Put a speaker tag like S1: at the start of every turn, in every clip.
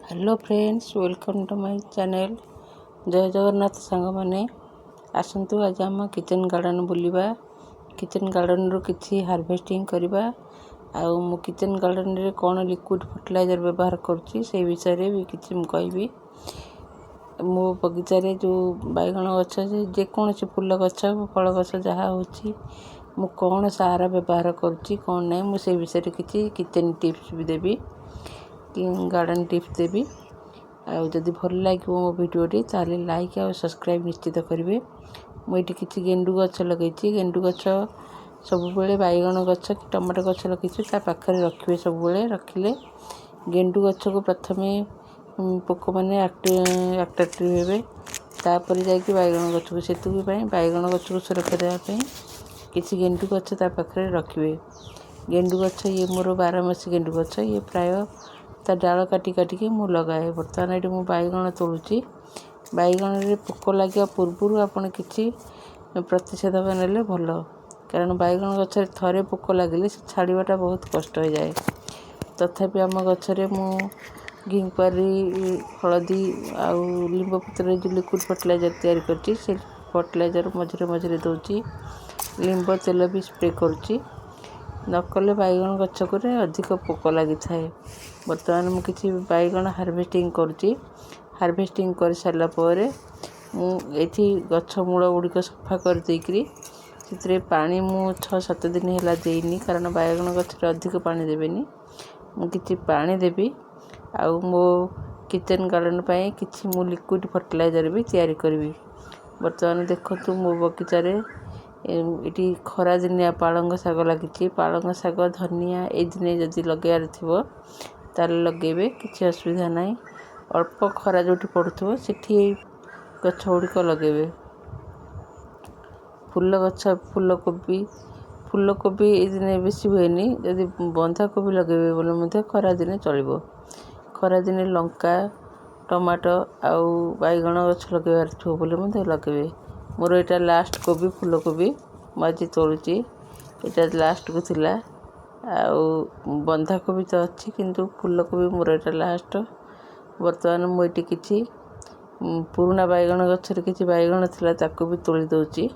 S1: Hello friends, welcome to my channel. Jai Jagannath song मैंने आसतु आज आम किचन गार्डन बुलवा। किचन गार्डन रू किसी हार्वेस्टिंग करवा। मु किचन गार्डन रे कौन लिक्विड फर्टिलाइजर व्यवहार करुच्ची से विषय रे भी किसी कहबी। मो बगीचारे जो बैगण गछ जेकोसी फूल गछ फल गछ जहाँ होची मु कौन सारा व्यवहार करुच्ची कौन नहीं मुझे विषय किसी किचन टिप्स भी देवी, गार्डन टिप्स देवी। जदि भल लगे मो भिडियोटी ताले लाइक और सब्सक्राइब निश्चित करेंगे। मुझे किसी गेंडु गछ लगे, गेंडु गछ सब बैगण गछ कि टमाटो गछ लगे पाखे रखिए। सब रखिले गेंडु गछ को प्रथम पोक मैंने आट्राक्टिव हे, तापर जाकि बैगण गछ को से बैगण गछ को सुरक्षा देवाई किसी गेंडु गछ पाखे रखिए। गेंडु गछ ये मोर 12 मासी गेंडु गछ, ये प्राय ता डाल काटी काटिकी मु लगाए। बर्तमान ये मुझे बैगण तोलुची। बैगण रे पोक लगे पूर्व आपड़ किसी प्रतिषेधक नेले भल, कारण बैगण गछ थरे पोक लगे से छाड़वाटा बहुत कष्ट हो जाए। तथापि आम गचरे मु घिंकुआरी हलदी आउ लिंब पत्र जो लिक्विड फर्टिलाइजर तैयारी करची से फर्टिलाइजर मझे मझे दूची। लिंब तेल भी स्प्रे करुच्ची, नकले बैगण गछ को अधिक पोक लगी थाए। बर्तमान मु किसी बैगण हार्वेस्टिंग करुच्ची। हार्वेस्टिंग कर सारा पर मुझे गछ मूल गुड़िक सफा कर देकरी से पानी मु 6-7 दिन है देनी, कारण बैगण गछ अधिक पानी देवेनी। मुझे पानी देवी आउ मो किचन गार्डन पाई किसी मु लिक्विड फर्टिलाइजर भी तैयारी करी। बर्तमान देखु मो बगीचारे ये खरा दिनिया पालंग शाग लगी। पालंग शाग धनिया ये दिन जदि लगे थो ताल लगे किसी असुविधा ना। अल्प खरा जो पड़ुव से गछ गुड़िक लगे। फूल गछ फूलकोबी ये दिन बेसी हुए, जदि बंधाकोबी लगे बोले खरा दिन चलो। खरा दिन लंका टमाटो आउ बैगण गछ लगेबार थो बोले लगे। मोर यहाँ लास्ट कोबी फूलकोबी मुझे तोलुची, यहाँ लास्ट को थिला। आउ बंधाकोबी तो अच्छी किंतु फूलकोबी मोर यहाँ लास्ट। बर्तमान मुझे किसी पुराना बैगण गचर किसी बैगण थिला ताको भी तोली दौची।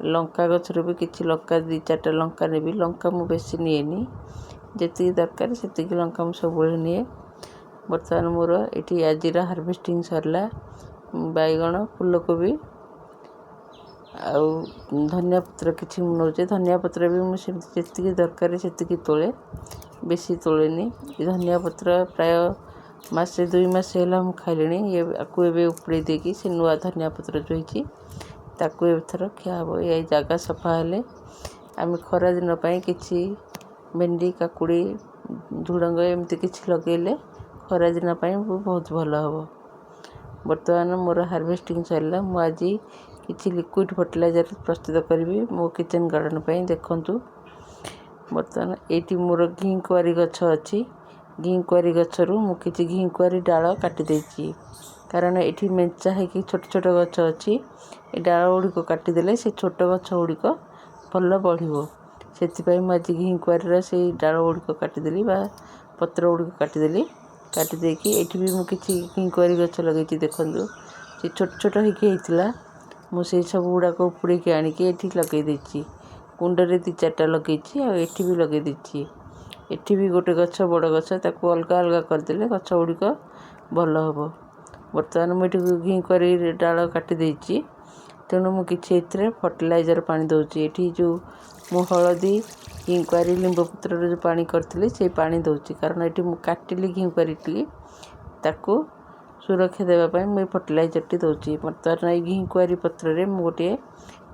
S1: लंका गचर भी किसी लंका 2-4टा लंका नेबी। लंका मु बेसी निएनी, जी दरकार से लंका मु सब निए। बर्तमान मोर ये आज हार्वेस्टिंग सरला बैगण फूलकोबी आउ धनिया पत्र किसी नौचे। धनिया पत्र भी मुझे जी दरकार से तोले, बेसी तोलेनी। धनिया पत्र प्राय मासे 2 मास है मु खाइले। ये आपको एवं उपड़े देकी से नुआ धनिया पत्र जो ताकू एथर खिया हम। ये जगह सफा हेले आम खरा दिन किसी भेंडी काकुड़ी झुड़ंग एमती किसी लगेले खरा दिन बहुत भल हम। बर्तमान मोर हार्वेस्टिंग सरला। मु आज किसी लिक्विड फर्टिलाइजर प्रस्तुत करी मो किचन गार्डन पे। देखंतु बर्तमान ये मोर घिंकुआरी गछ अच्छी। घिंकुआरी गचरू मु किसी घिंकुआरी डाल काटी देछि, कारण ये मेंचा है कि छोट छोट गछ अच्छी। ये डाल गुड़िक काटिदेले से छोट गछ गुड़िक भल बढ़ो। से मुझे घिंकुआरी से डाल गुड़िक काटिदेली पत्र गुड़िक काटिदेली। काटिदेकी ये भी मुझे घिंकुआरी गछ लगे। देखु से छोट छोट होता मुझे सब गुड़ाक उपुड़े के आणिकी ये लगे देछि। कुंडरे 2-4टा लगे ये भी लगे देछि। ये भी गोटे गछ बड़ गछ ताको अलग अलग करदे गछ गुड़िक भल हम। बर्तमान मुझे घिंकुआरी डाल काटी देछि, तेणु मुझे फर्टिलाइजर पानी दौची। ये जो मु हलदी घिंकुआरी लिंब पत्र जो पानी करी से पानी दौची, कारण ये मुझे काटिली घिंकुआरी ताको सुरक्षा देवाई मुझे फर्टिलाइजर टी दौची। बर्तमान ये घिंकुआरी पत्र गोटे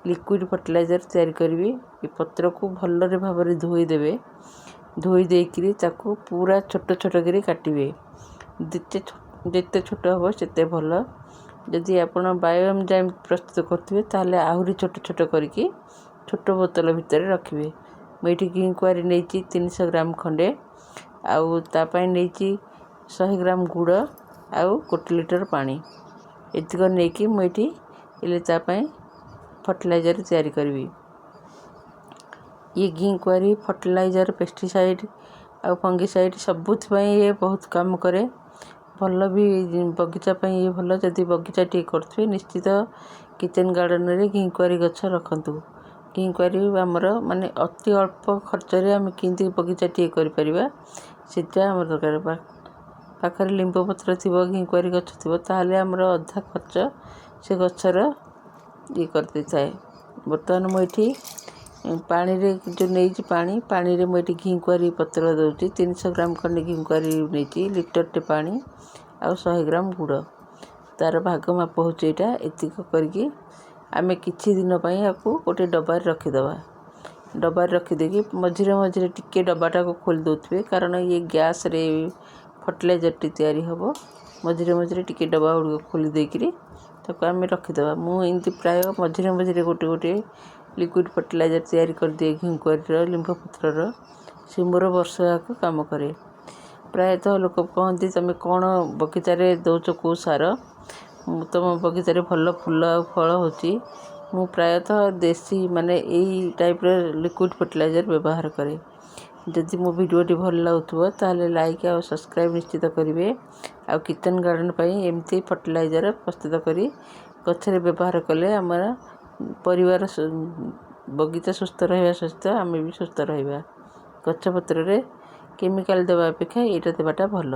S1: लिक्विड फर्टिलाइजर तैयारी करी। ये पत्र को भल भाव धोईदेवे, धोई देकरी ताको पूरा छोट छोट करी काटिबे। जिते छोट हम से भल। जदि आपण बायोएंजाइम प्रस्तुत करते ताले आहरी छोट छोट करके छोट बोतल भितर रखिए। मुझे घिंकुआरी नहीं 300 ग्राम खंडे आउ तापाई नहीं 100 ग्राम गुड़ आउ 1 लीटर पानी एतिक नहीं मुझे तापाई फर्टिलाइजर तैयारी करी। ये घिंकुआरी फर्टिलाइजर पेस्टिसाइड आउ फंगिसाइड सबुथ ये बहुत काम करे। ଭଲ ବି ବଗିଚା ପାଇଁ ଇଏ ଭଲ। ଯଦି ବଗିଚାଟିଏ କରୁଥିବେ ନିଶ୍ଚିତ କିଚେନ୍ ଗାର୍ଡ଼େନରେ ଘିକୁଆଁରୀ ଗଛ ରଖନ୍ତୁ। ଘିକୁଆଁରୀ ଆମର ମାନେ ଅତି ଅଳ୍ପ ଖର୍ଚ୍ଚରେ ଆମେ କେମିତି ବଗିଚାଟିଏ କରିପାରିବା ସେଇଟା ଆମର ଦରକାର। ପାଖରେ ଲିମ୍ବ ପତ୍ର ଥିବ, ଘିକୁଆଁରୀ ଗଛ ଥିବ, ତାହେଲେ ଆମର ଅଧା ଖର୍ଚ୍ଚ ସେ ଗଛର ଇଏ କରିଦେଇଥାଏ। ବର୍ତ୍ତମାନ ମୁଁ ଏଠି ପାଣିରେ ଯେଉଁ ନେଇଛି ପାଣିରେ ମୁଁ ଏଠି ଘିକୁଆଁରୀ ପତ୍ର ଦେଉଛି। 300 ଗ୍ରାମ ଖଣ୍ଡେ ଘିକୁଆଁରୀ ନେଇଛି, ଲିଟରଟେ ପାଣି ଆଉ 100 ଗ୍ରାମ ଗୁଡ଼। ତା'ର ଭାଗ ମାପ ହେଉଛି ଏଇଟା। ଏତିକ କରିକି ଆମେ କିଛି ଦିନ ପାଇଁ ଆକୁ ଗୋଟେ ଡବାରେ ରଖିଦେବା। ଡବାରେ ରଖିଦେଇକି ମଝିରେ ମଝିରେ ଟିକେ ଡବାଟାକୁ ଖୋଲି ଦେଉଥିବେ, କାରଣ ଇଏ ଗ୍ୟାସ୍ରେ ଫର୍ଟିଲାଇଜର୍ଟି ତିଆରି ହେବ। ମଝିରେ ମଝିରେ ଟିକେ ଡବା ଗୁଡ଼ିକ ଖୋଲି ଦେଇକରି ତାକୁ ଆମେ ରଖିଦେବା। ମୁଁ ଏମିତି ପ୍ରାୟ ମଝିରେ ମଝିରେ ଗୋଟେ ଲିକ୍ୱିଡ଼ ଫର୍ଟିଲାଇଜର୍ ତିଆରି କରିଦିଏ ଘିକୁଆଁରୀର, ଲିମ୍ବ ପତ୍ରର। ସେ ମୋର ବର୍ଷ ଯାକ କାମ କରେ। ପ୍ରାୟତଃ ଲୋକ କହନ୍ତି ତୁମେ କ'ଣ ବଗିଚାରେ ଦେଉଛ, କେଉଁ ସାର? ତୁମ ବଗିଚାରେ ଭଲ ଫୁଲ ଆଉ ଫଳ ହେଉଛି। ମୁଁ ପ୍ରାୟତଃ ଦେଶୀ ମାନେ ଏଇ ଟାଇପ୍ର ଲିକ୍ୱିଡ଼ ଫର୍ଟିଲାଇଜର୍ ବ୍ୟବହାର କରେ। ଯଦି ମୋ ଭିଡ଼ିଓଟି ଭଲ ଲାଗୁଥିବ ତାହେଲେ ଲାଇକ୍ ଆଉ ସବସ୍କ୍ରାଇବ୍ ନିଶ୍ଚିତ କରିବେ। ଆଉ କିଚେନ୍ ଗାର୍ଡ଼େନ୍ ପାଇଁ ଏମିତି ଫର୍ଟିଲାଇଜର୍ ପ୍ରସ୍ତୁତ କରି ଗଛରେ ବ୍ୟବହାର କଲେ ଆମର ପରିବାର ବଗିଚା ସୁସ୍ଥ ରହିବା ସହିତ ଆମେ ବି ସୁସ୍ଥ ରହିବା। ଗଛପତ୍ରରେ କେମିକାଲ୍ ଦେବା ଅପେକ୍ଷା ଏଇଟା ଦେବାଟା ଭଲ।